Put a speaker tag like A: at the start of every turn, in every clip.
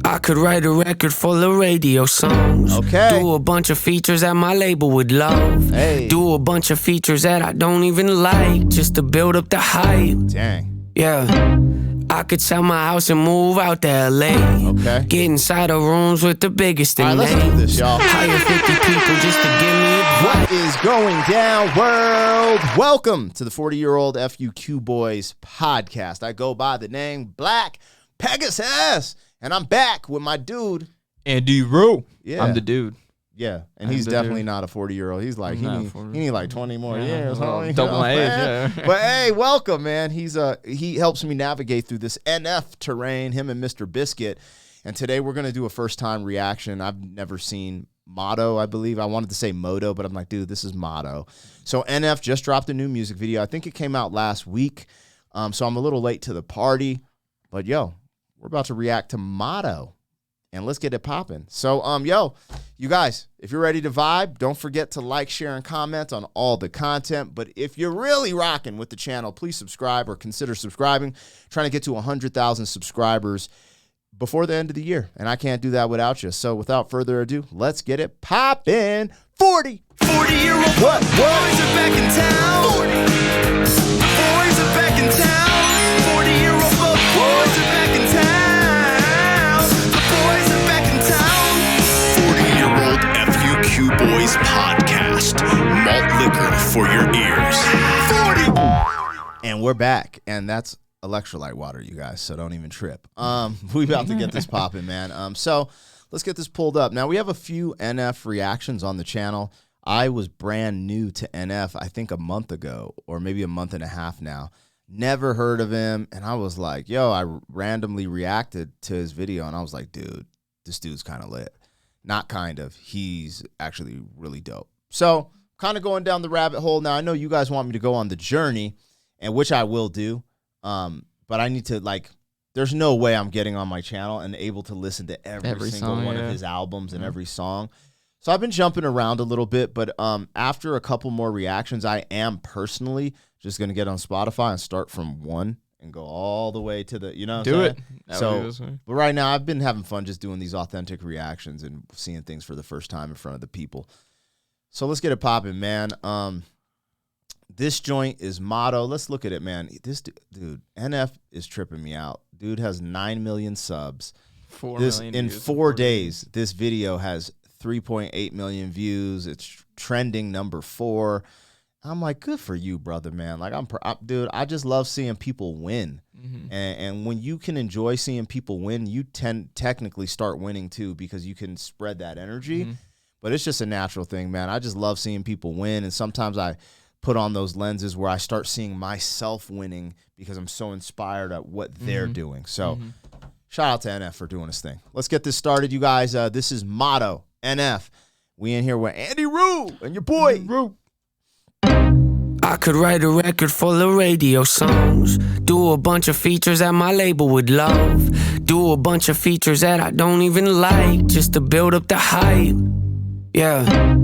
A: I could write a record full of radio songs.
B: Okay.
A: Do a bunch of features that my label would love.
B: Hey.
A: Do a bunch of features that I don't even like, just to build up the hype.
B: Dang.
A: Yeah. I could sell my house and move out to LA.
B: Okay.
A: Get inside of rooms with the biggest in
B: All right, let's do this, y'all.
A: Hire 50 people just to give me advice.
B: What is going down, world? Welcome to the 40-year-old FUQ Boys podcast. I go by the name Black Pegasus, and I'm back with my dude,
C: Andy Rowe.
B: Yeah.
C: I'm the dude.
B: Yeah, and
C: I'm
B: he's
C: the
B: definitely
C: dude.
B: not a 40-year-old. He's like, he need like 20 more
C: Yeah,
B: years.
C: well,
B: homie.
C: double my age,
B: man?
C: yeah.
B: But hey, welcome, man. He helps me navigate through this NF terrain, him and Mr. Biscuit. And today we're going to do a first-time reaction. I've never seen Motto, I believe. I wanted to say Moto, but I'm like, dude, this is Motto. So NF just dropped a new music video. I think it came out last week, so I'm a little late to the party. But, yo, we're about to react to Motto. And let's get it popping. So, yo, you guys, if you're ready to vibe, don't forget to like, share, and comment on all the content. But if you're really rocking with the channel, please subscribe or consider subscribing. Trying to get to 100,000 subscribers before the end of the year. And I can't do that without you. So without further ado, let's get it popping.
D: 40-year-old
B: What?
D: boys are back in town. 40. Boys are back in town. 40-year-old boys are back in town. The boys are back in town. 40-year-old FUQ Boys podcast. Malt liquor for your ears. 40.
B: And we're back. And that's electrolyte water, you guys, so don't even trip. We about to get this popping, man. So let's get this pulled up. Now, we have a few NF reactions on the channel. I was brand new to NF, I think a month ago, or maybe a month and a half now. Never heard of him, and I was like, yo, I randomly reacted to his video, and I was like, dude, this dude's kind of lit. Not kind of. He's actually really dope. So kind of going down the rabbit hole. Now, I know you guys want me to go on the journey, and which I will do. But I need to, like, there's no way I'm getting on my channel and able to listen to every single
C: song,
B: one
C: yeah.
B: of his albums and every song. So I've been jumping around a little bit, but after a couple more reactions, I am personally just going to get on Spotify and start from one and go all the way to the, you know what I'm
C: Do
B: saying?
C: it. That
B: So,
C: would be this way.
B: but right now I've been having fun just doing these authentic reactions and seeing things for the first time in front of the people. So let's get it popping, man. This joint is Motto. Let's look at it, man. This dude, NF is tripping me out. Dude has 9 million subs.
C: 4
B: This
C: million
B: in
C: views
B: 4 days. This video has 3.8 million views. It's trending number 4. I'm like, good for you, brother, man. Like, dude, I just love seeing people win.
C: Mm-hmm.
B: And when you can enjoy seeing people win, you technically start winning too, because you can spread that energy.
C: Mm-hmm.
B: But it's just a natural thing, man. I just love seeing people win, and sometimes I put on those lenses where I start seeing myself winning because I'm so inspired at what they're doing. So shout out to NF for doing his thing. Let's get this started, you guys. This is Motto, NF. We in here with Andy Roo and your boy. Roo.
A: I could write a record full of radio songs. Do a bunch of features that my label would love. Do a bunch of features that I don't even like, just to build up the hype. Yeah.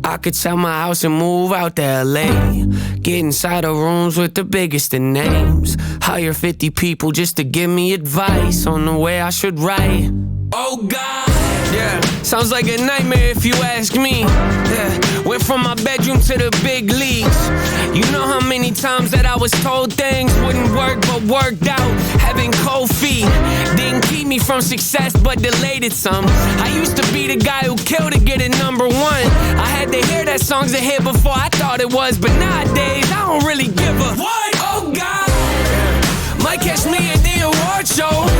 A: I could sell my house and move out to LA. Get inside of rooms with the biggest in names. Hire 50 people just to give me advice on the way I should write. Oh God, yeah, sounds like a nightmare if you ask me. Yeah, went from my bedroom to the big leagues. You know how many times that I was told things wouldn't work but worked out. Having cold feet didn't keep me from success but delayed it some. I used to be the guy who killed to get it number 1. I had to hear that song's a hit before I thought it was, but nowadays I don't really give a what? Oh God, might catch me at the award show,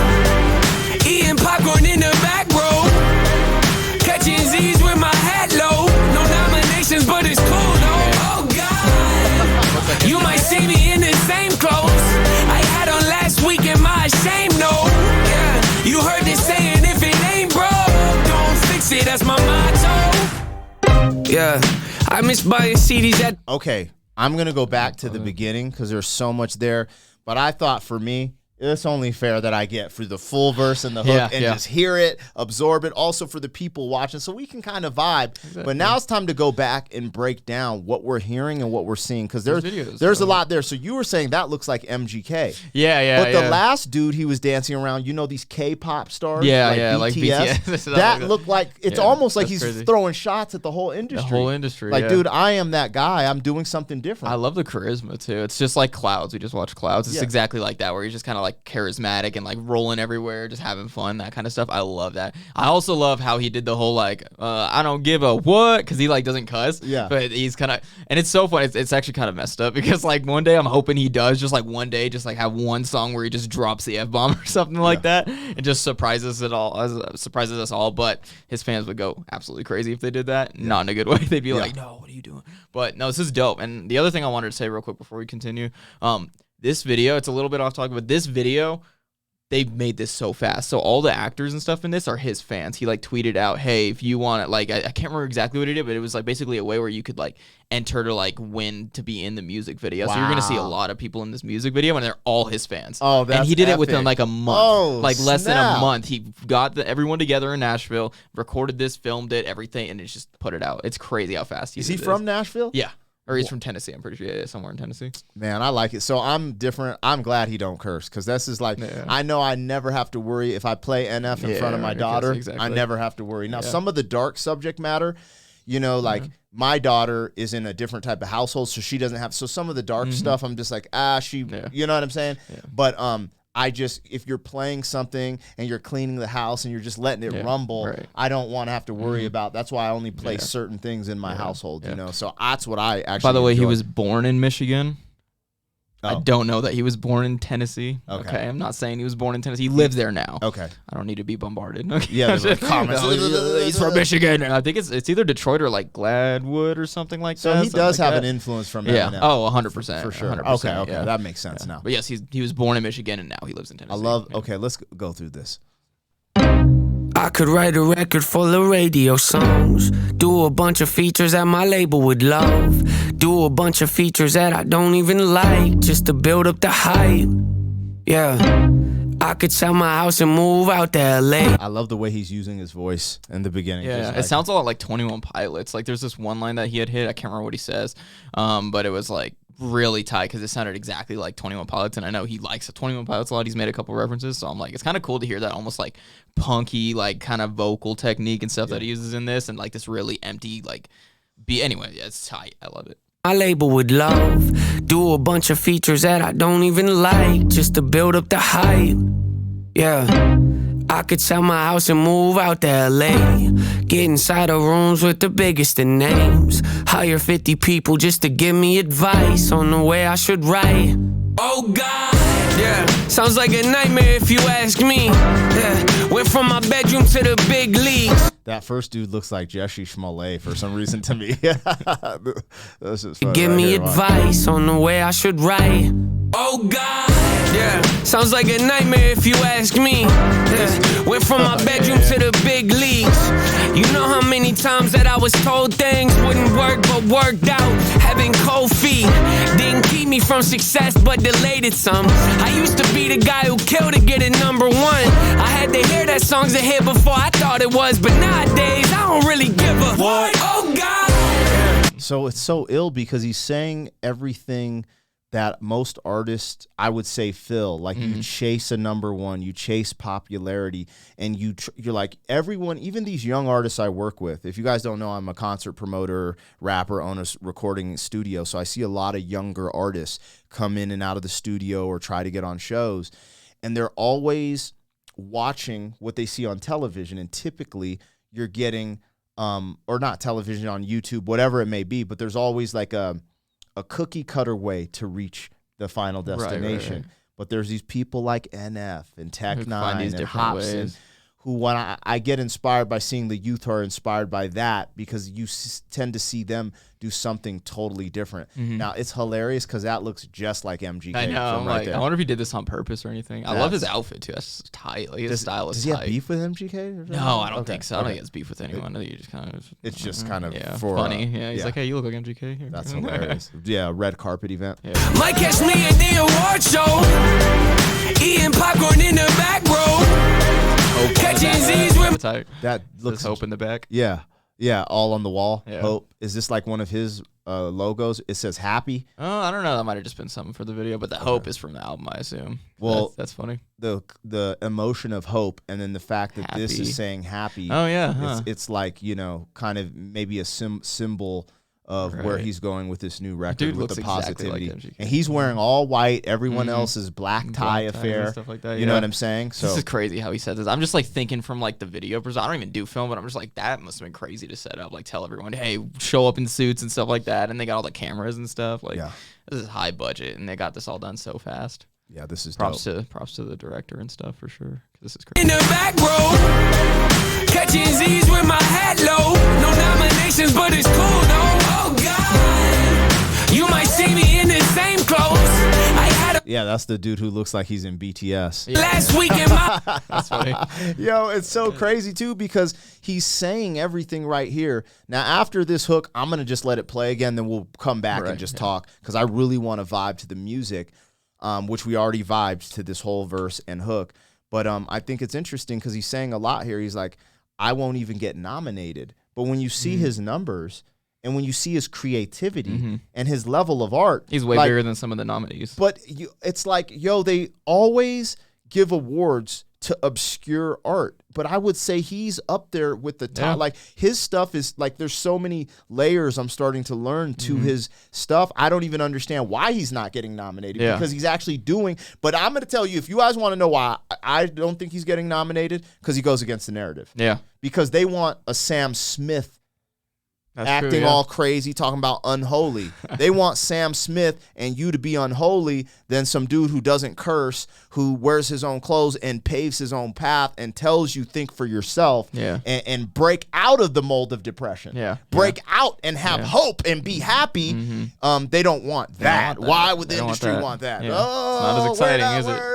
A: eating popcorn in the back row, catching Z's with my hat low. No nominations, but it's cool though. Oh God, you might see me in the same clothes I had on last week. Am I ashamed? No. Yeah, you heard this saying, if it ain't broke, don't fix it. That's my motto. Yeah, I miss buying CDs at.
B: Okay, I'm going to go back to the beginning because there's so much there. But I thought for me, it's only fair that I get for the full verse and the hook and just hear it, absorb it. Also for the people watching, so we can kind of vibe. Exactly. But now it's time to go back and break down what we're hearing and what we're seeing, because there's a lot there. So you were saying that looks like MGK.
C: Yeah.
B: But the last dude he was dancing around, these K-pop stars,
C: like
B: BTS. That looked like it's almost like he's throwing shots at the whole industry.
C: The whole industry.
B: Like, dude, I am that guy. I'm doing something different.
C: I love the charisma too. It's just like Clouds. We just watched Clouds. It's exactly like that, where he's just kind of like charismatic and like rolling everywhere, just having fun, that kind of stuff. I love that. I also love how he did the whole like I don't give a what, because he like doesn't cuss.
B: Yeah.
C: But he's kind of, and it's so funny. It's actually kind of messed up, because like one day I'm hoping he does just like one day just like have one song where he just drops the F-bomb or something like that and just surprises us all. But his fans would go absolutely crazy if they did that. Not in a good way. They'd be like, no, what are you doing? But no, this is dope. And the other thing I wanted to say real quick before we continue, this video, it's a little bit off topic, but this video, they made this so fast. So all the actors and stuff in this are his fans. He like tweeted out, hey, if you want it, like I can't remember exactly what he did, but it was like basically a way where you could like enter to like win to be in the music video. Wow. So you're gonna see a lot of people in this music video, and they're all his fans.
B: Oh, that's
C: and he did
B: epic.
C: It within like a month, less than a month. He got everyone together in Nashville, recorded this, filmed it, everything, and it's just put it out. It's crazy how fast he
B: is. He from Nashville?
C: Yeah. Or he's from Tennessee, I'm pretty sure. Yeah, somewhere in Tennessee.
B: Man, I like it. So I'm different. I'm glad he don't curse, because this is like, I know I never have to worry if I play NF in front of my daughter. Exactly. I never have to worry. Now, some of the dark subject matter, like my daughter is in a different type of household, so she doesn't have. So some of the dark stuff, I'm just like, you know what I'm saying? Yeah. But if you're playing something and you're cleaning the house and you're just letting it rumble, I don't want to have to worry about. That's why I only play certain things in my household, So that's what I actually.
C: By the way,
B: enjoy.
C: he was born in Michigan. I don't know that he was born in Tennessee. Okay. I'm not saying he was born in Tennessee. He lives there now.
B: Okay.
C: I don't need to be bombarded. Okay.
B: Yeah, there's comments.
C: He's from Michigan. I think it's either Detroit or like Gladwood or something like that.
B: So he does have an influence from Eminem.
C: Yeah. Oh, 100%.
B: For sure.
C: 100%,
B: Okay. That makes sense now.
C: But yes, he was born in Michigan and now he lives in Tennessee.
B: Okay, let's go through this.
A: I could write a record full of radio songs, do a bunch of features that my label would love, do a bunch of features that I don't even like, just to build up the hype. Yeah, I could sell my house and move out to LA.
B: I love the way he's using his voice in the beginning.
C: Yeah, it sounds a lot like 21 Pilots. Like there's this one line that he had hit, I can't remember what he says, but it was like really tight because it sounded exactly like 21 Pilots, and I know he likes 21 Pilots a lot. He's made a couple references, so I'm like, it's kind of cool to hear that almost like punky, like kind of vocal technique and stuff that he uses in this, and like this really empty like beat. Anyway, yeah, it's tight. I love it.
A: My label would love, do a bunch of features that I don't even like, just to build up the hype. Yeah, I could sell my house and move out to LA, get inside of rooms with the biggest of names, hire 50 people just to give me advice on the way I should write. Oh God, yeah, sounds like a nightmare if you ask me. Yeah, went from my bedroom to the big leagues.
B: That first dude looks like Jesse Smollett for some reason to me. This is fun.
A: Give me advice on the way I should write. Oh God, yeah, sounds like a nightmare if you ask me. Yeah, went from my bedroom to the big leagues. You know how many times that I was told things wouldn't work but worked out. Having cold feet didn't keep me from success but delayed it some. I used to be the guy who killed to get it number one. I had to hear that song's a hit before I thought it was, but nowadays I don't really give a what. Oh God.
B: So it's so ill because he's saying everything that most artists, I would say, feel like. You chase a number one, you chase popularity, and you're like, everyone, even these young artists I work with. If you guys don't know, I'm a concert promoter, rapper, own a recording studio, so I see a lot of younger artists come in and out of the studio or try to get on shows, and they're always watching what they see on television, and typically you're getting, or not television, on YouTube, whatever it may be, but there's always like a cookie cutter way to reach the final destination. Right. But there's these people like NF and Tech Nine and Hobson who, when I get inspired by seeing the youth who are inspired by that, because you tend to see them do something totally different. Now, it's hilarious because that looks just like MGK.
C: I know.
B: From
C: I wonder if he did this on purpose or anything. I love his outfit, too. That's just tight. Like, his style is tight.
B: Does he have beef with MGK?
C: No, I don't think so. I don't think he has beef with anyone. I think he just kind of...
B: It's just kind of
C: for... funny. Yeah, he's like, hey, you look like MGK. Here.
B: That's hilarious. Yeah, red carpet event.
A: Might catch me at the award show. Eating popcorn in the back row. Catching Z's with
B: That looks
C: Hope in the back.
B: Yeah, all on the wall.
C: Yeah.
B: Hope. Is this like one of his logos? It says happy.
C: Oh, I don't know. That might have just been something for the video, but the hope is from the album, I assume.
B: Well,
C: that's funny.
B: The emotion of hope, and then the fact that this
C: Happy.
B: is saying happy.
C: Oh yeah, huh.
B: It's like, kind of maybe a symbol of where
C: Right.
B: he's going with this new record,
C: Dude
B: with
C: looks
B: the
C: exactly like
B: positivity.
C: MGK.
B: And he's wearing all white. Everyone else is black tie
C: Black ties
B: affair.
C: and stuff like that,
B: You know
C: yeah.
B: what I'm saying? So
C: This is crazy how he said this. I'm just like thinking from like the video perspective. I don't even do film, but I'm just like, that must have been crazy to set up. Like tell everyone, hey, show up in suits and stuff like that. And they got all the cameras and stuff. Like this is high budget, and they got this all done so fast.
B: yeah, this is
C: Props
B: dope.
C: to the director and stuff for sure. 'Cause this is
A: in
C: crazy.
A: the back row. Catching Z's with my hat low. No nominations, but it's cool though. Oh God, you might see me in the same clothes. I had a
B: Yeah, that's the dude who looks like he's in BTS.
A: last week in my
C: That's funny.
B: Yo, it's so crazy too because he's saying everything right here. Now, after this hook, I'm gonna just let it play again, then we'll come back and
C: Right,
B: just
C: yeah.
B: talk because I really want to vibe to the music, which we already vibed to this whole verse and hook. But I think it's interesting because he's saying a lot here. He's like, I won't even get nominated. But when you see his numbers and when you see his creativity and his level of art,
C: He's way
B: like,
C: bigger than some of the nominees.
B: But it's like, they always give awards to obscure art. But I would say he's up there with the top.
C: Yeah.
B: Like his stuff is like, there's so many layers I'm starting to learn to his stuff. I don't even understand why he's not getting nominated because he's actually doing. But I'm going to tell you, if you guys want to know why I don't think he's getting nominated, because he goes against the narrative.
C: Yeah.
B: Because they want a Sam Smith
C: That's
B: acting
C: true, yeah.
B: all crazy, talking about unholy. They want Sam Smith and you to be unholy than some dude who doesn't curse, who wears his own clothes and paves his own path and tells you think for yourself and break out of the mold of depression.
C: Yeah.
B: Break out and have hope and be happy. They don't want that.
C: want that.
B: Why would the
C: They don't want
B: industry
C: that.
B: want that?
C: Yeah.
B: Oh,
C: It's not as exciting,
B: we're not
C: is it?
B: worthy.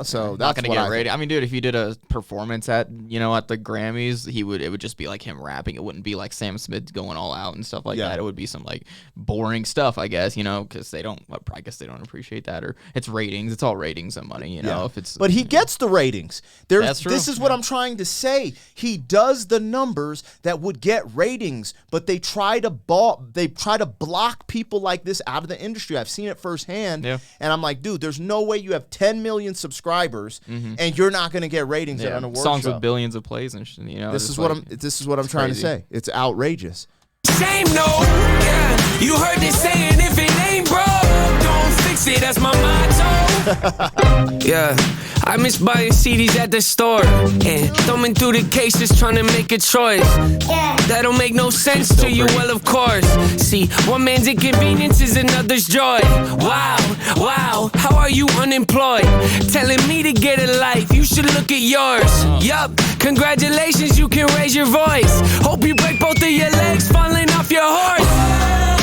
B: So
C: Not
B: that's
C: gonna
B: what
C: get
B: I
C: rated.
B: think.
C: I mean, dude, if you did a performance at the Grammys, it would just be like him rapping. It wouldn't be like Sam Smith going all out and stuff like that. It would be some like boring stuff, I guess, because I guess they don't appreciate that, or it's ratings. It's all ratings and money, if it's.
B: But he gets the ratings.
C: That's true.
B: This is what I'm trying to say. He does the numbers that would get ratings, but they try to block people like this out of the industry. I've seen it firsthand, and I'm like, dude, there's no way you have 10 million subscribers and you're not going to get ratings at an award
C: songs
B: show.
C: with billions of plays and
B: This is what I'm trying to
C: crazy.
B: say. It's outrageous.
A: shame, no. Yeah, you heard this saying, if it ain't broke, don't fix it. That's my motto. Yeah, I miss buying CDs at the store and thumbing through the cases trying to make a choice. That don't make no sense to you, well, of course. See, one man's inconvenience is another's joy. Wow, how are you unemployed? Telling me to get a life, you should look at yours. Yup, congratulations, you can raise your voice. Hope you break both of your legs falling off your horse.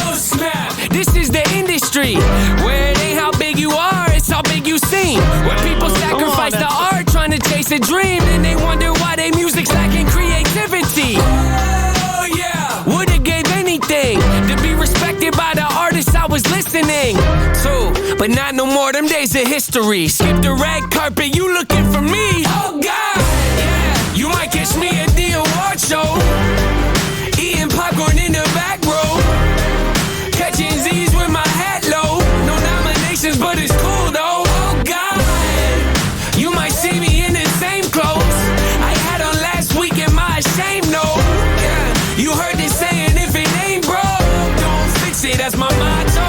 A: Oh, snap, this is the industry where it ain't how big you are, it's how big you seem. Where people sacrifice the art trying to chase a dream, and they wonder why their music's lacking creativity. Oh yeah, would've gave anything to be respected by the artists I was listening to, but not no more. Them days of history. Skip the red carpet, you looking for me? Oh God, yeah, you might catch me at the award show, eating popcorn in the back row, catching Z's with my hat low. No nominations, but it's cool though. Oh God, you might see me in the same clothes I had on last week. Am I ashamed? No. Yeah, you heard this saying, if it ain't broke, don't fix it. That's my motto.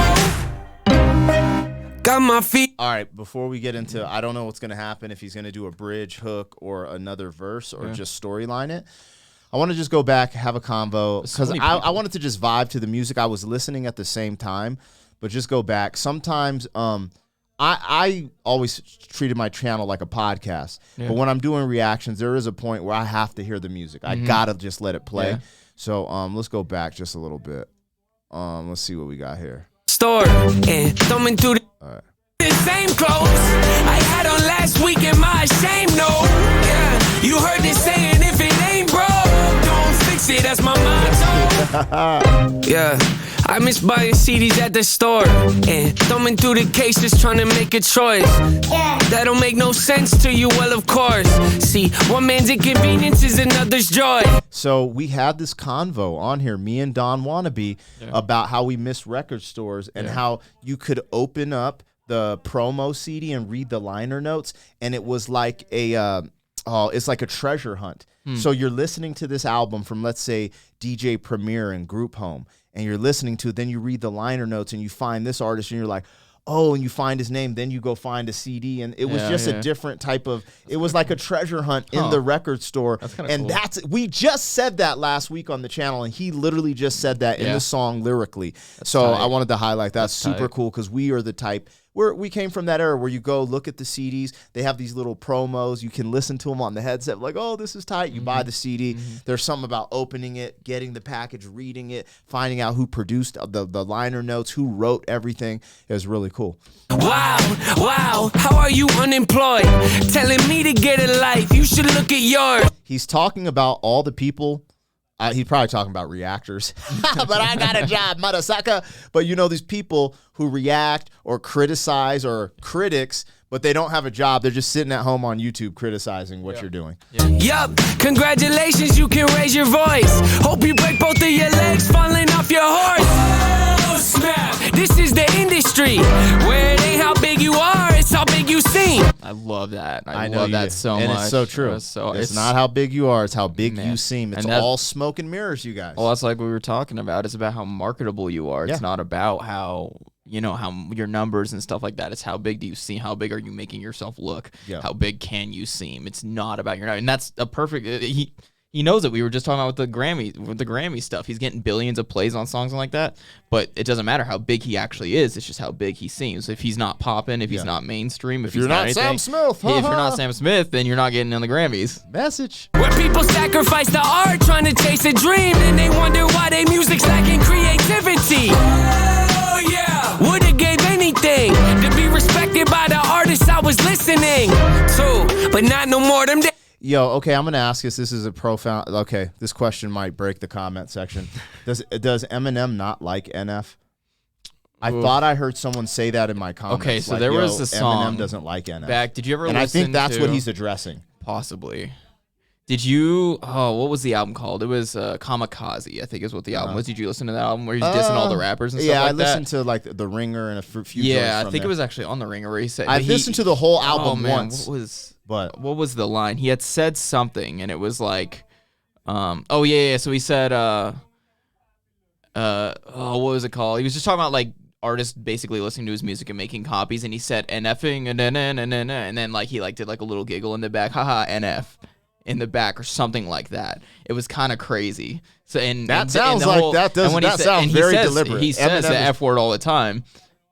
A: Got my feet.
B: All right, before we get into, I don't know what's going to happen, if he's going to do a bridge, hook, or another verse, or just storyline it. I want to just go back, have a convo, because I wanted to just vibe to the music. I was listening at the same time, but just go back. Sometimes I always treated my channel like a podcast, but when I'm doing reactions, there is a point where I have to hear the music. I got to just let it play.
C: Yeah.
B: So let's go back just a little bit. Let's see what we got here.
A: Store and thumbing through the same clothes I had on last week. Am I ashamed? No. Yeah, you heard this saying, if it ain't broke, don't fix it. That's my motto. Yeah, I miss buying CDs at the store and thumbing through the cases trying to make a choice. That don't make no sense to you, well, of course. See, one man's inconvenience is another's joy.
B: So we had this convo on here, me and Don Wannabe, about how we miss record stores and how you could open up the promo CD and read the liner notes, and it was like it's like a treasure hunt. So you're listening to this album from, let's say, DJ Premier and Group Home, and you're listening to it, then you read the liner notes and you find this artist and you're like, oh, and you find his name, then you go find a CD, and it was just a different type of, it was like a treasure hunt in the record store.
C: That's kinda
B: and
C: cool.
B: we just said that last week on the channel, and he literally just said that in the song lyrically. So
C: tight.
B: I wanted to highlight that. That's super
C: tight.
B: cool, because we are the type, we came from that era where you go look at the CDs, they have these little promos, you can listen to them on the headset, like, oh, this is tight. You buy the CD. There's something about opening it, getting the package, reading it, finding out who produced the liner notes, who wrote everything. It was really cool.
A: Wow, how are you unemployed? Telling me to get a life, you should look at yours.
B: He's talking about all the people. He's probably talking about reactors. But I got a job, mother sucker. But you know, these people who react or criticize, or critics, but they don't have a job. They're just sitting at home on YouTube criticizing what you're doing.
A: Yup, congratulations, you can raise your voice. Hope you break both of your legs falling off your horse. Oh, snap. This is the industry where it ain't how big you are, it's how big you seem.
C: I love that.
B: I know
C: love
B: you
C: that
B: do.
C: so
B: and
C: much.
B: it's so true. It's not how big you are, it's how big you seem. It's all smoke and mirrors, you guys.
C: Well, that's like we were talking about. It's about how marketable you are. It's
B: Yeah.
C: not about how, you know, how your numbers and stuff like that. It's how big do you seem? How big are you making yourself look?
B: Yeah.
C: How big can you seem? It's not about your, and that's a perfect. He knows it. We were just talking about with the Grammy stuff. He's getting billions of plays on songs and like that. But it doesn't matter how big he actually is. It's just how big he seems. If he's not popping, if he's not mainstream, if he's
B: you're
C: not
B: not
C: anything,
B: Sam Smith,
C: if you're not Sam Smith, then you're not getting on the Grammys.
B: Message.
A: Where people sacrifice the art trying to chase a dream, and they wonder why their music's lacking creativity. Oh yeah, would've gave anything to be respected by the artists I was listening to, but not no more them days.
B: Yo, okay, I'm going to ask this. This is a profound... Okay, this question might break the comment section. Does Eminem not like NF? I thought I heard someone say that in my comments.
C: Okay, so
B: like,
C: there was a song
B: Eminem doesn't like NF.
C: Back, did you ever
B: and
C: listen
B: I think that's
C: to,
B: what he's addressing.
C: Possibly. Did you, what was the album called? It was Kamikaze, I think is what the album was. Did you listen to that album where he's dissing all the rappers and stuff like that?
B: Yeah, I listened to like The Ringer and a few joints
C: Yeah, I
B: from
C: think
B: there.
C: it was actually on The Ringer where he said...
B: I listened to the whole album once.
C: What was the line? He had said something, and it was like, so he said, what was it called? He was just talking about like artists basically listening to his music and making copies, and he said NFing and then like he like did like a little giggle in the back, haha, NF in the back or something like that. It was kind of crazy. So
B: that sounds very deliberate.
C: He says the F word all the time.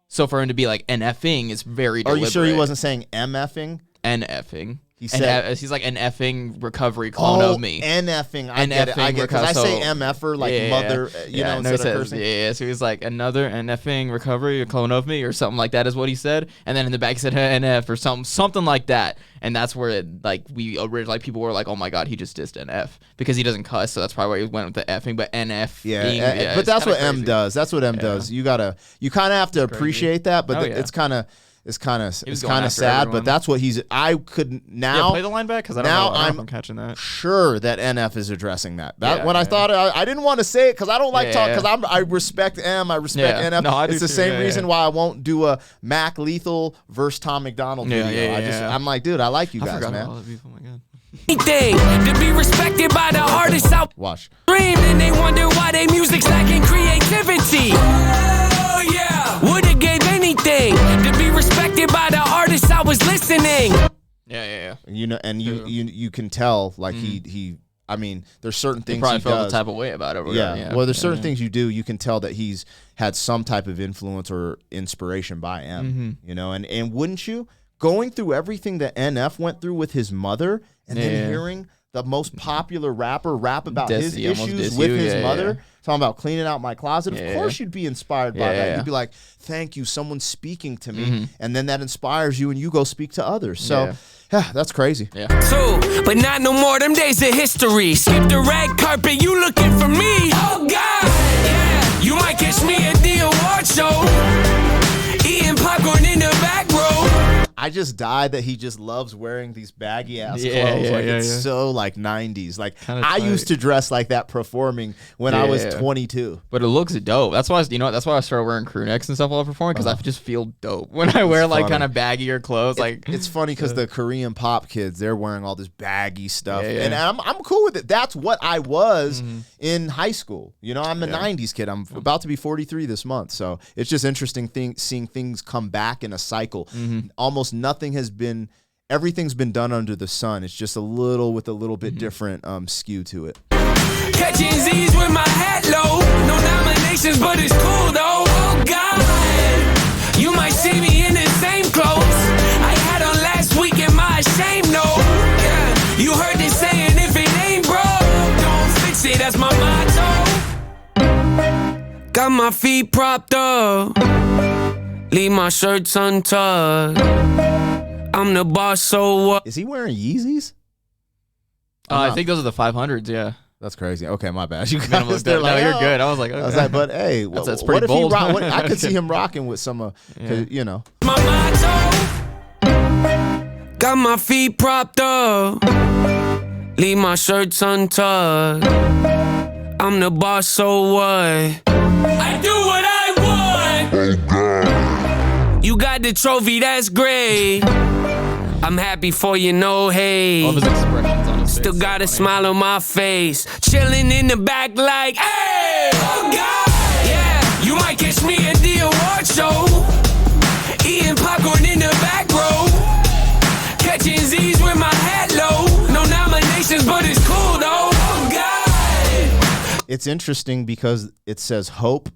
C: So for him to be like NFing is very deliberate.
B: Are you sure he wasn't saying MFing?
C: NFing.
B: He said
C: he's like an effing recovery clone of me.
B: NFing. I get it. Because I say MFer like mother, instead of cursing.
C: Yeah, so he was like another NFing recovery, a clone of me, or something like that is what he said. And then in the back he said NF or something like that. And that's where it, like we originally people were like, oh my god, he just dissed NF because he doesn't cuss, so that's probably why he went with the effing. But NF,
B: but that's what M does. That's what M does. You kind of have to appreciate that, but it's kind of. It's kind of sad,
C: everyone.
B: but that's what he's. I could now
C: play the line back because I don't know if I'm catching that.
B: Sure that NF is addressing that. I thought I didn't want to say it because I don't like talk because I respect M. I respect NF.
C: No,
B: it's the same reason why I won't do a Mac Lethal versus Tom McDonald video. I'm like, dude, I like you guys, man.
C: Oh my god.
A: Anything to be respected by the artists I
B: Watch.
A: dream, and they wonder why their music's lacking creativity. Oh yeah, would've gave anything to be respected by the artists I was listening.
C: Yeah.
B: You know, and you can tell like he. I mean, there's certain things
C: he probably felt
B: does.
C: the type of way about it.
B: Yeah. Well, there's certain things you do. You can tell that he's had some type of influence or inspiration by M. You know, and wouldn't you? Going through everything that NF went through with his mother, and then hearing the most popular rapper rap about his issues with his mother, talking about cleaning out my closet. Of course you'd be inspired by that. You'd be like, thank you, someone's speaking to me. And then that inspires you, and you go speak to others. So, yeah, that's crazy.
A: Too, but not no more them days of history. Skip the red carpet, you looking for me. Oh, God. Yeah, you might might catch me at the award show, eating popcorn in the back row.
B: I just died that he just loves wearing these baggy ass
C: Yeah,
B: clothes.
C: yeah,
B: Like
C: yeah,
B: it's
C: yeah.
B: so like 90s. Like
C: Kinda
B: I
C: tight.
B: used to dress like that performing when I was
C: Yeah.
B: 22.
C: But it looks dope. That's why that's why I started wearing crew necks and stuff while I perform because I just feel dope when I wear like
B: funny.
C: kind of baggier clothes. Like
B: It's funny because the Korean pop kids, they're wearing all this baggy stuff,
C: Yeah, yeah.
B: and I'm cool with it. That's what I was in high school. You know, I'm a '90s kid. I'm about to be 43 this month, so it's just interesting seeing things come back in a cycle. Almost nothing has been. Everything's been done under the sun. It's just a little bit different skew to it.
A: Catching Z's with my hat low. No nominations, but it's cool though. Oh God, you might see me in the same clothes I had on last week in my shame no. Yeah, you heard this saying, if it ain't broke, don't fix it. That's my motto. Got my feet propped up, leave my shirts untucked. I'm the boss, so what?
B: Is he wearing Yeezys?
C: I think those are the 500s. Yeah.
B: That's crazy. Okay, my bad. You
C: Minimalist
B: guys, they're
C: no,
B: like,
C: you're
B: "Oh."
C: good. I was like, okay.
B: I was like, but hey,
C: That's
B: what
C: pretty
B: if
C: bold.
B: he I could see him rocking with some, you know.
A: My motto. Got my feet propped up, leave my shirts untucked. I'm the boss, so what? I do what I want. You got the trophy, that's great. I'm happy for you, no hate.
C: all of his expressions on his
A: Still
C: face,
A: got
C: so
A: a
C: funny.
A: smile on my face, chilling in the back like, hey, oh God, yeah. You might catch me at the award show, eating popcorn in the back row, catching Z's with my hat low. No nominations, but it's cool though. Oh God.
B: It's interesting because it says hope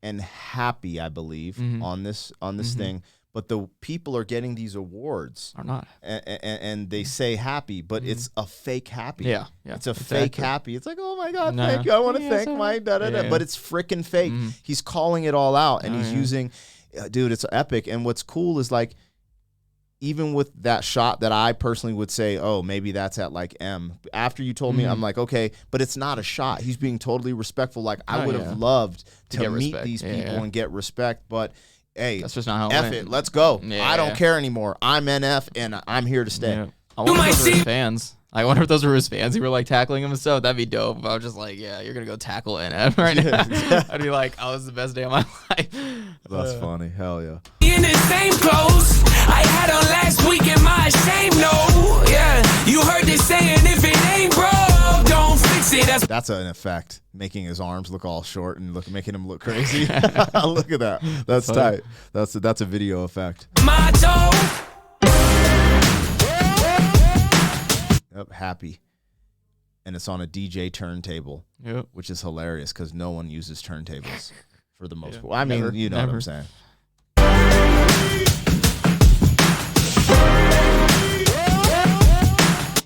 B: and happy, I believe, on this thing. But the people are getting these awards
C: Or not.
B: and they say happy, but it's a fake happy.
C: Yeah,
B: It's a
C: exactly.
B: fake happy. It's like, oh my God,
C: No.
B: thank you. I want to
C: Yeah,
B: thank
C: so-
B: my da-da-da.
C: Yeah.
B: But it's freaking fake. He's calling it all out and he's
C: yeah.
B: using, dude, it's epic. And what's cool is like, even with that shot that I personally would say, oh, maybe that's at like M. After you told me, I'm like, okay, but it's not a shot. He's being totally respectful. Like I
C: Oh,
B: would
C: yeah.
B: have loved to
C: get
B: meet
C: respect.
B: these
C: Yeah,
B: people
C: yeah.
B: and get respect, but hey,
C: That's just not how it
B: F
C: went.
B: it, let's go.
C: Yeah,
B: I don't
C: yeah.
B: care anymore. I'm NF and I'm here to stay.
C: Yeah. I wonder
A: might
C: if those were his
A: see-
C: fans. I wonder if those were his fans. He were like tackling him and stuff. That'd be dope. If I was just like, yeah, you're gonna go tackle NF right now. I'd be like, oh, this is the best day of my life.
B: That's funny. Hell yeah.
A: In the same clothes I had on last week in my shame no. Yeah, you heard this saying, if it ain't broke, don't fix it. That's
B: That's an effect, making his arms look all short and making him look crazy. Look at that. That's
C: funny.
B: tight. That's a video effect.
A: motto.
B: Yep, happy. And it's on a DJ turntable,
C: Yep.
B: which is hilarious because no one uses turntables for the most part. I
C: Never,
B: mean, you know what
C: never.
B: I'm saying.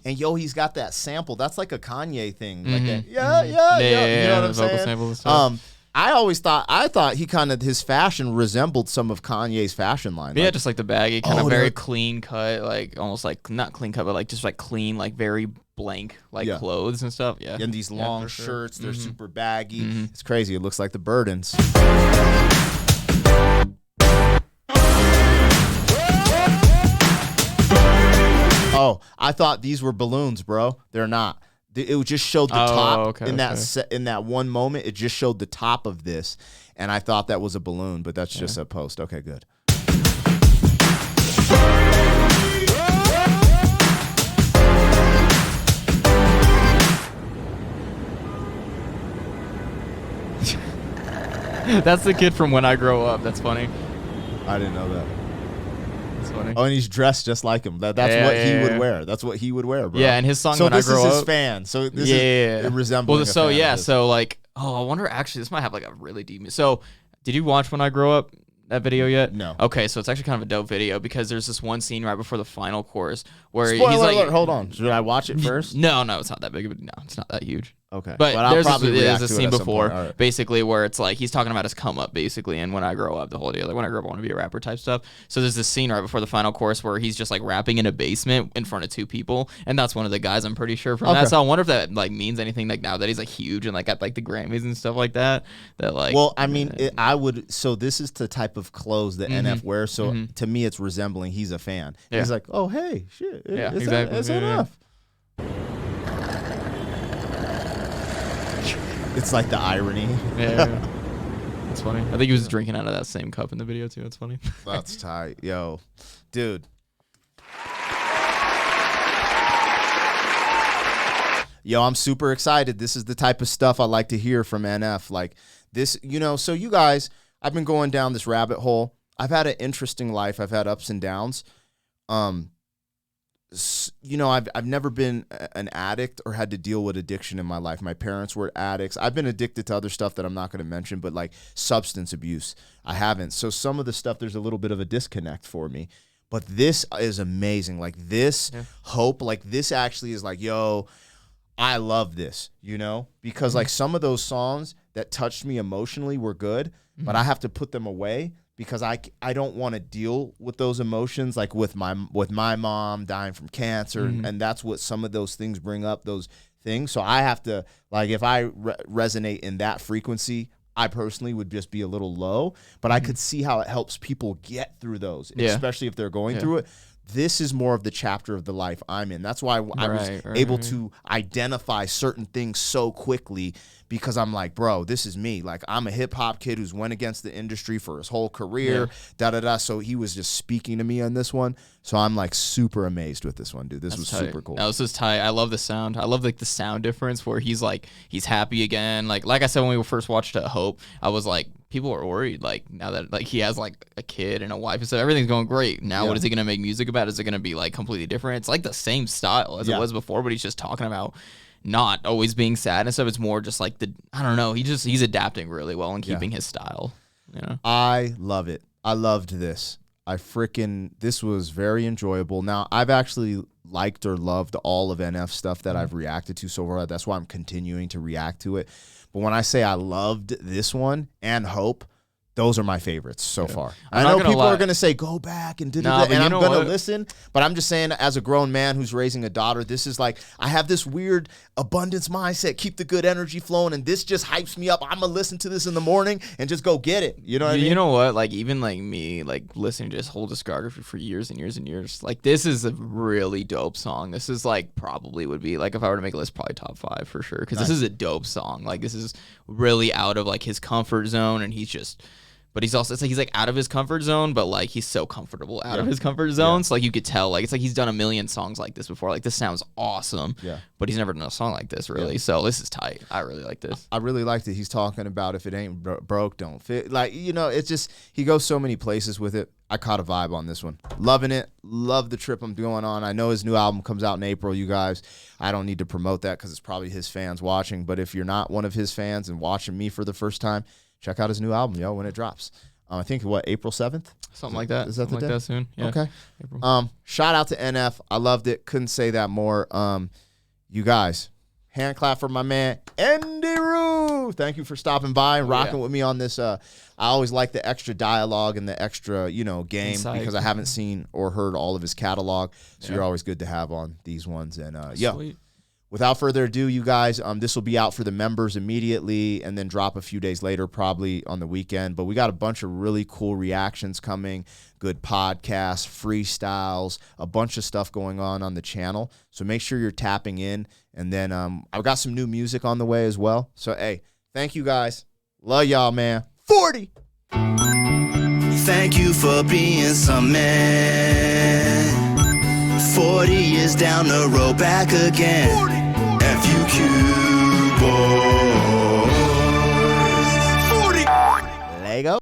B: And yo, he's got that sample. That's like a Kanye thing. Like that. Yeah. You know what I'm
C: the vocal
B: saying?
C: samples and stuff.
B: I thought he kind of, his fashion resembled some of Kanye's fashion line.
C: Yeah,
B: Like,
C: just like the baggy, kind
B: Oh,
C: of very
B: dude.
C: clean cut, like almost like not clean cut, but like just like clean, like very blank, like
B: Yeah.
C: clothes and stuff. Yeah,
B: and these
C: Yeah,
B: long
C: for sure.
B: shirts, they're super baggy. It's crazy. It looks like the Burdens. Oh, I thought these were balloons, bro. They're not. It just showed the
C: Oh,
B: top
C: okay,
B: in that
C: okay.
B: in that one moment. It just showed the top of this, and I thought that was a balloon, but that's just a post. Okay, good.
C: That's the kid from When I Grow Up. That's funny.
B: I didn't know that.
C: That's funny.
B: Oh, and he's dressed just like him. That's
C: Yeah,
B: what
C: yeah,
B: he
C: yeah.
B: would wear. That's what he would wear, bro.
C: Yeah, and his song
B: So
C: When I
B: this
C: Grow
B: is his
C: Up.
B: fan. So this
C: yeah,
B: is resembling.
C: Well,
B: a
C: so
B: fan of
C: yeah,
B: his.
C: so like, oh, I wonder. Actually, this might have like a really deep. So, did you watch When I Grow Up? That video yet?
B: No.
C: Okay, so it's actually kind of a dope video because there's this one scene right before the final chorus where
B: Spoiler
C: he's like,
B: alert, hold on. Should I watch it first?
C: No, it's not that big of a. No, it's not that huge.
B: Okay.
C: But
B: I'll
C: there's
B: probably react
C: a
B: to it
C: scene
B: at some
C: before,
B: point. All right.
C: basically, where it's like he's talking about his come up, basically, and when I grow up, the whole deal. Like when I grow up, I want to be a rapper type stuff. So there's this scene right before the final chorus where he's just like rapping in a basement in front of 2 people, and that's one of the guys, I'm pretty sure, from that. So I wonder if that like means anything, like now that he's like huge and like at like the Grammys and stuff like that. That like.
B: Well, I mean, I would. So this is the type of clothes that NF wears. So to me, it's resembling he's a fan.
C: Yeah.
B: He's like, oh hey, shit,
C: Yeah,
B: it's
C: exactly.
B: It's
C: Yeah,
B: NF. It's like the irony.
C: Yeah. That's funny. I think he was drinking out of that same cup in the video too. That's funny.
B: That's tight, yo, dude. Yo, I'm super excited. This is the type of stuff I like to hear from NF. Like this, you know. So you guys, I've been going down this rabbit hole. I've had an interesting life. I've had ups and downs. You know, I've never been an addict or had to deal with addiction in my life. My parents were addicts. I've been addicted to other stuff that I'm not going to mention, but like substance abuse, I haven't. So some of the stuff, there's a little bit of a disconnect for me. But this is amazing. Like this hope, like this actually is like, yo, I love this, you know? Because like some of those songs that touched me emotionally were good, but I have to put them away because I don't want to deal with those emotions, like with my mom dying from cancer, and that's what some of those things bring up, those things. So I have to, like, if I resonate in that frequency, I personally would just be a little low, but I could see how it helps people get through those, especially if they're going through it. This is more of the chapter of the life I'm in. That's why I was able to identify certain things so quickly, because I'm like, bro, this is me. Like, I'm a hip hop kid who's went against the industry for his whole career, So he was just speaking to me on this one. So I'm like super amazed with this one, dude. This was
C: tight.
B: super cool.
C: No, this is tight. I love the sound. I love like the sound difference where he's happy again. Like I said when we first watched Hope, I was like, people are worried. Like now that like he has like a kid and a wife and stuff, everything's going great. Now what is he gonna make music about? Is it gonna be like completely different? It's like the same style as it was before, but he's just talking about not always being sad and stuff. It's more just like I don't know. He's adapting really well and keeping his style. You know? I
B: love it. I loved this. This was very enjoyable. Now, I've actually liked or loved all of NF stuff that I've reacted to so far. That's why I'm continuing to react to it. But when I say I loved this one and Hope, those are my favorites so far. I know people are going to say, go back and and I'm going to listen. But I'm just saying, as a grown man who's raising a daughter, this is like, I have this weird abundance mindset, keep the good energy flowing, and this just hypes me up. I'm going to listen to this in the morning and just go get it. You know what I mean?
C: You know what? Like, even like me, like listening to this whole discography for years and years and years, like this is a really dope song. This is like probably would be, like if I were to make a list, probably top 5 for sure. Because this is a dope song. Like this is really out of like his comfort zone, and he's just... But he's also, it's like he's like out of his comfort zone, but like he's so comfortable out of his comfort zone. So like you could tell, like it's like he's done a million songs like this before. Like this sounds awesome. Yeah. But he's never done a song like this really. So this is tight. I really like this.
B: I really liked it. He's talking about if it ain't broke, don't fit. Like, you know, it's just, he goes so many places with it. I caught a vibe on this one. Loving it. Love the trip I'm going on. I know his new album comes out in April, you guys. I don't need to promote that because it's probably his fans watching. But if you're not one of his fans and watching me for the first time, check out his new album, yo, when it drops. I think, April 7th?
C: Something like that.
B: Is that the day?
C: Like that soon. Yeah.
B: Okay.
C: April.
B: Shout out to NF. I loved it. Couldn't say that more. You guys, hand clap for my man, Andy Roo. Thank you for stopping by and rocking with me on this. I always like the extra dialogue and the extra, game because I haven't seen or heard all of his catalog. So you're always good to have on these ones. And,
C: Sweet.
B: Without further ado, you guys, this will be out for the members immediately and then drop a few days later, probably on the weekend. But we got a bunch of really cool reactions coming, good podcasts, freestyles, a bunch of stuff going on the channel. So make sure you're tapping in. And then I've got some new music on the way as well. So, hey, thank you guys. Love y'all, man. 40.
D: Thank you for being some man. 40 years down the road, back again. FUQ boys. 40.
B: Lego.